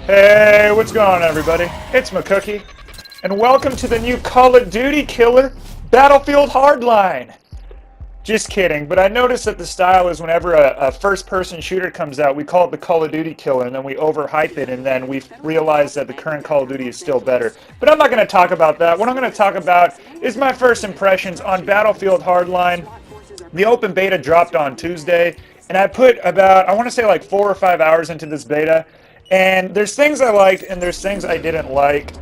Hey, what's going on, everybody? It's MCKOOKIE, and welcome to the new Call of Duty killer, Battlefield Hardline. Just kidding, but I noticed that the style is whenever a first-person shooter comes out, we call it the Call of Duty killer, and then we overhype it, and then we realize that the current Call of Duty is still better. But I'm not going to talk about that. What I'm going to talk about is my first impressions on Battlefield Hardline. The open beta dropped on Tuesday, and I put about, I want to say like 4 or 5 hours into this beta. And there's things I liked and there's things I didn't like.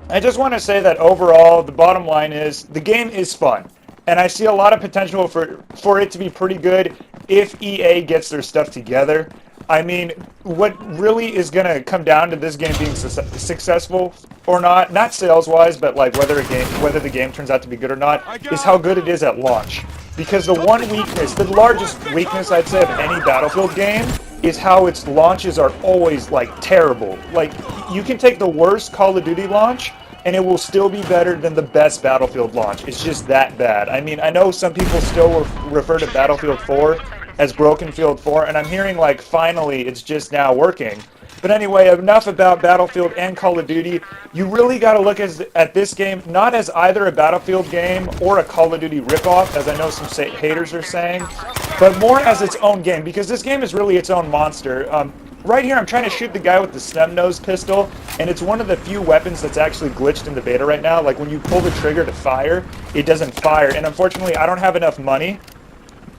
I just want to say that overall, the bottom line is the game is fun. And I see a lot of potential for it to be pretty good if EA gets their stuff together. I mean, what really is going to come down to this game being successful or not sales-wise, but like whether the game turns out to be good or not, is how good it is at launch. Because the one weakness, the largest weakness I'd say of any Battlefield game, is how its launches are always like terrible. Like, you can take the worst Call of Duty launch and it will still be better than the best Battlefield launch. It's just that bad. I mean, I know some people still refer to Battlefield 4 as Broken Field 4, and I'm hearing like finally it's just now working. But anyway, enough about Battlefield and Call of Duty. You really got to look at this game not as either a Battlefield game or a Call of Duty ripoff, as I know some haters are saying, but more as its own game, because this game is really its own monster. Right here, I'm trying to shoot the guy with the snub-nose pistol, and it's one of the few weapons that's actually glitched in the beta right now. Like, when you pull the trigger to fire, it doesn't fire, and unfortunately, I don't have enough money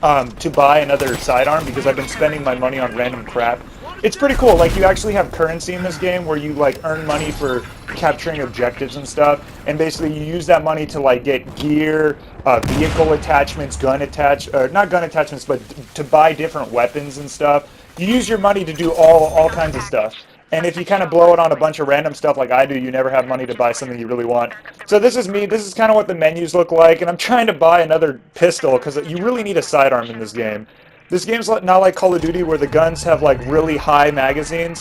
to buy another sidearm because I've been spending my money on random crap. It's pretty cool. Like, you actually have currency in this game where you like earn money for capturing objectives and stuff, and basically you use that money to like get gear, vehicle attachments, not gun attachments, but to buy different weapons and stuff. You use your money to do all kinds of stuff. And if you kind of blow it on a bunch of random stuff like I do, you never have money to buy something you really want. So this is me. This is kind of what the menus look like, and I'm trying to buy another pistol because you really need a sidearm in this game. This game's not like Call of Duty where the guns have like really high magazine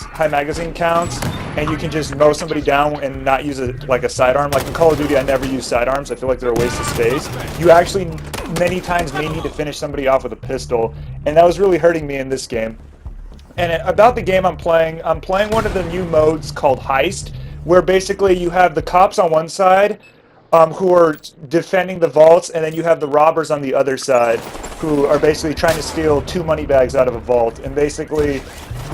counts, and you can just mow somebody down and not use like a sidearm. Like in Call of Duty, I never use sidearms. I feel like they're a waste of space. You actually many times may need to finish somebody off with a pistol, and that was really hurting me in this game. And about the game I'm playing one of the new modes called Heist, where basically you have the cops on one side who are defending the vaults, and then you have the robbers on the other side who are basically trying to steal 2 money bags out of a vault. And basically,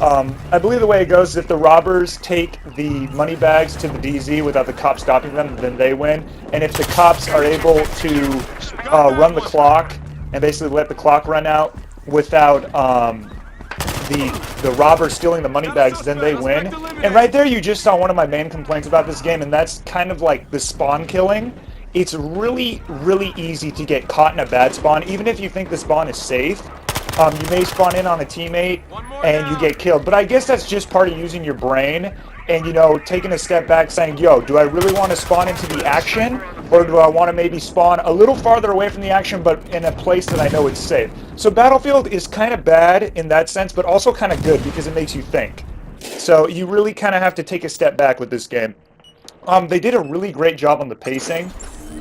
I believe the way it goes is if the robbers take the money bags to the DZ without the cops stopping them, then they win. And if the cops are able to run the clock and basically let the clock run out without the robber stealing the money bags, then they win. And right there you just saw one of my main complaints about this game, and that's kind of like the spawn killing. It's really, really easy to get caught in a bad spawn, even if you think the spawn is safe. You may spawn in on a teammate and you get killed, but I guess that's just part of using your brain and, you know, taking a step back saying, yo, do I really want to spawn into the action, or do I want to maybe spawn a little farther away from the action but in a place that I know it's safe? So Battlefield is kind of bad in that sense, but also kind of good because it makes you think. So you really kind of have to take a step back with this game. They did a really great job on the pacing.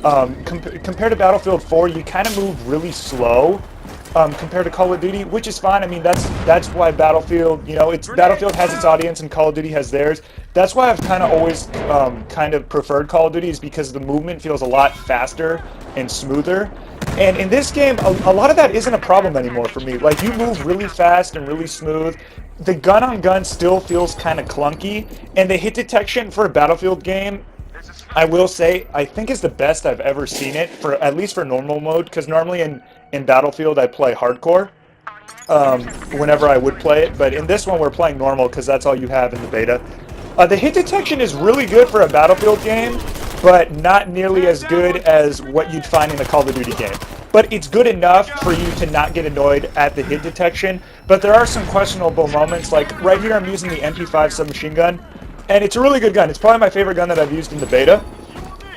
Compared to Battlefield 4, you kind of move really slow compared to Call of Duty, which is fine. I mean, that's why Battlefield, you know, Battlefield has its audience and Call of Duty has theirs. That's why I've kind of always kind of preferred Call of Duty, is because the movement feels a lot faster and smoother. And in this game, a lot of that isn't a problem anymore for me. Like, you move really fast and really smooth. The gun-on-gun still feels kind of clunky, and the hit detection for a Battlefield game, I will say, I think is the best I've ever seen it, for at least for normal mode, because normally in Battlefield I play hardcore whenever I would play it, but in this one we're playing normal because that's all you have in the beta. The hit detection is really good for a Battlefield game, but not nearly as good as what you'd find in a Call of Duty game. But it's good enough for you to not get annoyed at the hit detection, but there are some questionable moments. Like right here I'm using the MP5 submachine gun, and it's a really good gun. It's probably my favorite gun that I've used in the beta.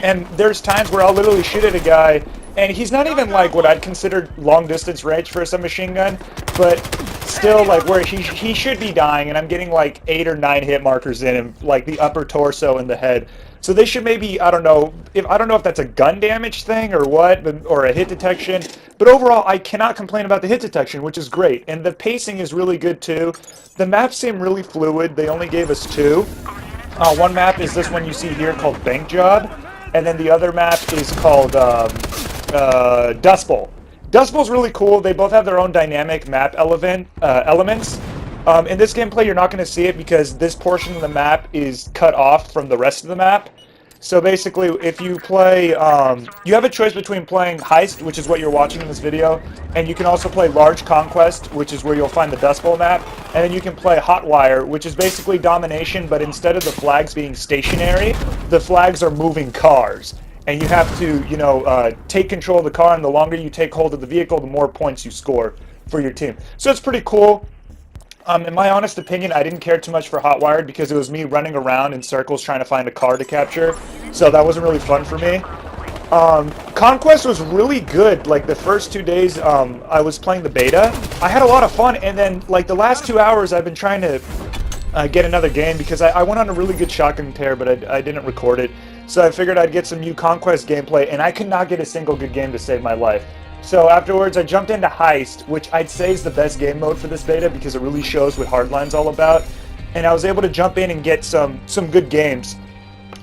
And there's times where I'll literally shoot at a guy, and he's not even like what I'd consider long distance range for a submachine gun, but it's still like where he should be dying, and I'm getting like 8 or 9 hit markers in him, like the upper torso and the head. So they should maybe, I don't know if that's a gun damage thing or what, or a hit detection. But overall, I cannot complain about the hit detection, which is great, and the pacing is really good too. The maps seem really fluid. They only gave us 2. One map is this one you see here called Bank Job, and then the other map is called Dust Bowl. Dust Bowl's really cool. They both have their own dynamic map elements. In this gameplay, you're not going to see it because this portion of the map is cut off from the rest of the map. So basically, if you play, you have a choice between playing Heist, which is what you're watching in this video, and you can also play Large Conquest, which is where you'll find the Dust Bowl map, and then you can play Hotwire, which is basically domination, but instead of the flags being stationary, the flags are moving cars. And you have to, you know, take control of the car, and the longer you take hold of the vehicle, the more points you score for your team. So it's pretty cool. In my honest opinion, I didn't care too much for Hotwired because it was me running around in circles trying to find a car to capture. So that wasn't really fun for me. Conquest was really good. Like the first 2 days I was playing the beta, I had a lot of fun. And then like the last 2 hours I've been trying to get another game because I went on a really good shotgun tear, but I didn't record it. So I figured I'd get some new Conquest gameplay, and I could not get a single good game to save my life. So afterwards, I jumped into Heist, which I'd say is the best game mode for this beta because it really shows what Hardline's all about. And I was able to jump in and get some good games.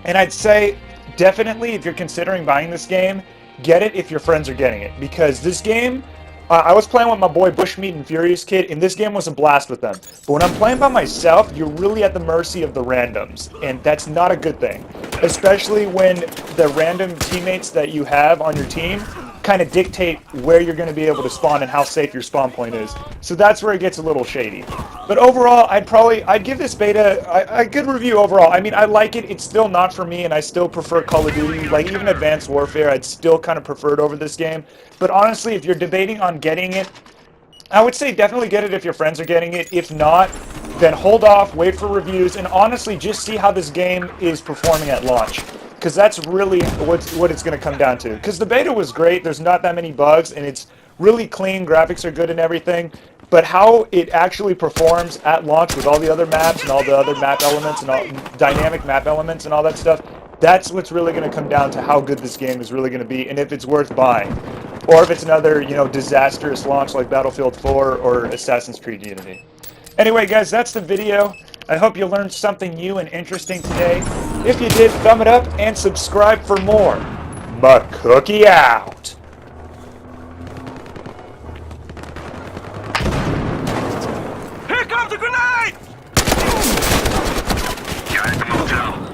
And I'd say, definitely, if you're considering buying this game, get it if your friends are getting it. Because this game, I was playing with my boy Bushmeat and Furious Kid, and this game was a blast with them. But when I'm playing by myself, you're really at the mercy of the randoms. And that's not a good thing. Especially when the random teammates that you have on your team kind of dictate where you're going to be able to spawn and how safe your spawn point is. So that's where it gets a little shady. But overall, I'd give this beta a good review overall. I mean, I like it. It's still not for me, and I still prefer Call of Duty. Like, even Advanced Warfare, I'd still kind of prefer it over this game. But honestly, if you're debating on getting it, I would say definitely get it if your friends are getting it. If not, then hold off, wait for reviews, and honestly, just see how this game is performing at launch. Because that's really what it's going to come down to. Because the beta was great, there's not that many bugs, and it's really clean, graphics are good and everything. But how it actually performs at launch with all the other maps and all the other map elements and all dynamic map elements and all that stuff, that's what's really going to come down to how good this game is really going to be and if it's worth buying. Or if it's another, you know, disastrous launch like Battlefield 4 or Assassin's Creed Unity. Anyway, guys, that's the video. I hope you learned something new and interesting today. If you did, thumb it up and subscribe for more. MCKOOKIE out! Here comes the grenade! Get out of the motel!